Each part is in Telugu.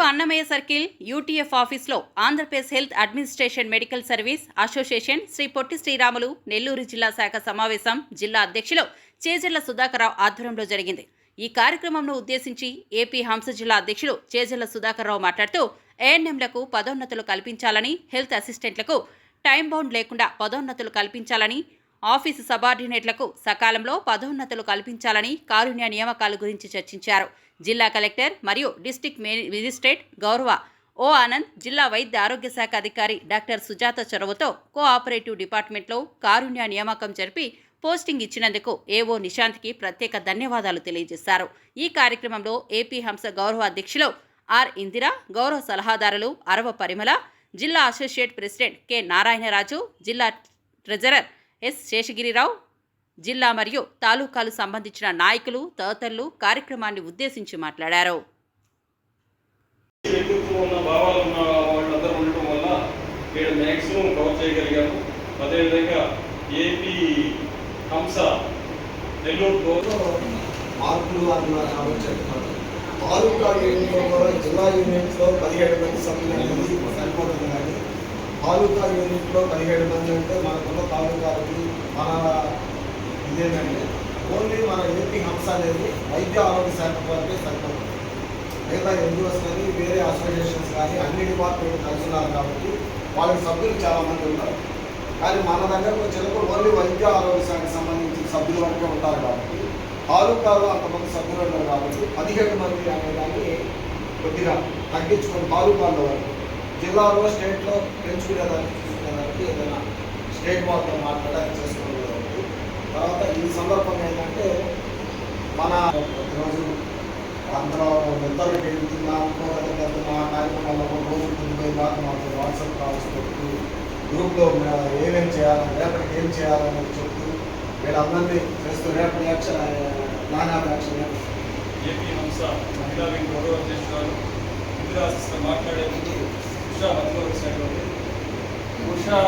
అన్నమయ్య సర్కిల్ యూటీఎఫ్ ఆఫీస్లో Andhra Pradesh health administration medical service association Shri Potti Sriramulu Nellore జిల్లా శాఖ సమావేశం జిల్లా అధ్యక్షులు చేజర్ల సుధాకర్రావు ఆధ్వర్యంలో జరిగింది. ఈ కార్యక్రమంను ఉద్దేశించి ఏపీ హంస జిల్లా అధ్యక్షులు చేజర్ల సుధాకర్రావు మాట్లాడుతూ ఏఎన్ఎంలకు పదోన్నతులు కల్పించాలని, హెల్త్ అసిస్టెంట్లకు టైం బౌండ్ లేకుండా పదోన్నతులు కల్పించాలని, ఆఫీసు సబార్డినేట్లకు సకాలంలో పదోన్నతులు కల్పించాలని కారుణ్య నియామకాల గురించి చర్చించారు. జిల్లా కలెక్టర్ మరియు డిస్టిక్ మేజిస్ట్రేట్ గౌరవ ఓ ఆనంద్, జిల్లా వైద్య ఆరోగ్య శాఖ అధికారి డాక్టర్ సుజాత చొరవతో కోఆపరేటివ్ డిపార్ట్మెంట్లో కారుణ్య నియామకం జరిపి పోస్టింగ్ ఇచ్చినందుకు ఏఓ నిశాంత్కి ప్రత్యేక ధన్యవాదాలు తెలియజేశారు. ఈ కార్యక్రమంలో ఏపీ హంస గౌరవ అధ్యక్షులు ఆర్ ఇందిర, గౌరవ సలహాదారులు అరవ పరిమళ, జిల్లా అసోసియేట్ ప్రెసిడెంట్ కె నారాయణరాజు, జిల్లా ట్రెజరర్ ఎస్ శేషగిరిరావు, జిల్లా మరియు తాలూకాలు సంబంధించిన నాయకులు తదితరులు కార్యక్రమాన్ని ఉద్దేశించి మాట్లాడారు. తాలూకా యూనిట్లో జిల్లా యూనిట్లో 17 మంది సభ్యులు అనేది సరిపోతుంది. కానీ తాలూకా యూనిట్లో 17 మంది అంటే మనకున్న తాలూకాలకి మన ఇదేంటంటే ఓన్లీ మన ఏపీ హంస అనేది వైద్య ఆరోగ్య శాఖ వరకే సరిపోతుంది. మిగతా ఎన్జిఓస్ కానీ వేరే అసోసియేషన్స్ కానీ అన్ని డిపార్ట్మెంట్ కలిసి ఉన్నారు కాబట్టి వాళ్ళకి సభ్యులు చాలామంది ఉంటారు. కానీ మన దగ్గరకు వచ్చినప్పుడు ఓన్లీ వైద్య ఆరోగ్య శాఖకు సంబంధించిన సభ్యులు వరకే ఉంటారు కాబట్టి తాలూకాలో అంతమంది సభ్యులు ఉన్నారు కాబట్టి 17 మంది అనేదాన్ని కొద్దిగా తగ్గించుకొని తాలూకాల్లో వరకు జిల్లాలో స్టేట్లో పెంచుకునేదానికి చూసుకునేదానికి ఏదైనా స్టేట్ బోర్డుతో మాట్లాడాలి చేసుకోవాలి. తర్వాత ఈ సందర్భంగా ఏంటంటే మన ప్రతిరోజు అందరూ నిద్రలకు వెళ్తున్నాము మా కార్యక్రమాల్లో రోజు 9 దాకా మాకు వాట్సాప్ కాల్స్ పెడుతూ గ్రూప్లో ఏమేమి చేయాలని రేపటికి ఏం చేయాలని చెప్తూ వీళ్ళందరినీ చేస్తూ రేపటి యాక్షన్ నానాది యాక్షన్ ఏపీ హంస మహిళా వింగ్ గౌరవ అధ్యక్షురాలు ఇందిరాశిస్తో మాట్లాడే ముందు ఉషా మంత్రివర్గ శాఖ Usha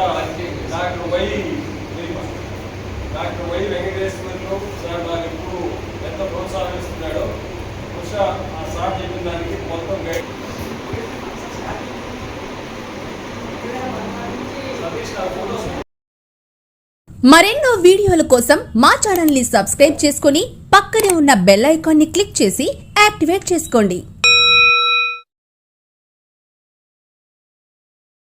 doctor why Venkateswarlu sir నాకు ఎప్పుడు ఎంత ప్రోత్సాహిస్తున్నాడో ఉషా ఆ సార్ చెప్పిన దానికి మొత్తం గైడ్ మరెన్నో వీడియోల కోసం మా ఛానల్ ని సబ్స్క్రైబ్ చేసుకుని పక్కనే ఉన్న బెల్ ఐకాన్ ని క్లిక్ చేసి యాక్టివేట్ చేసుకోండి.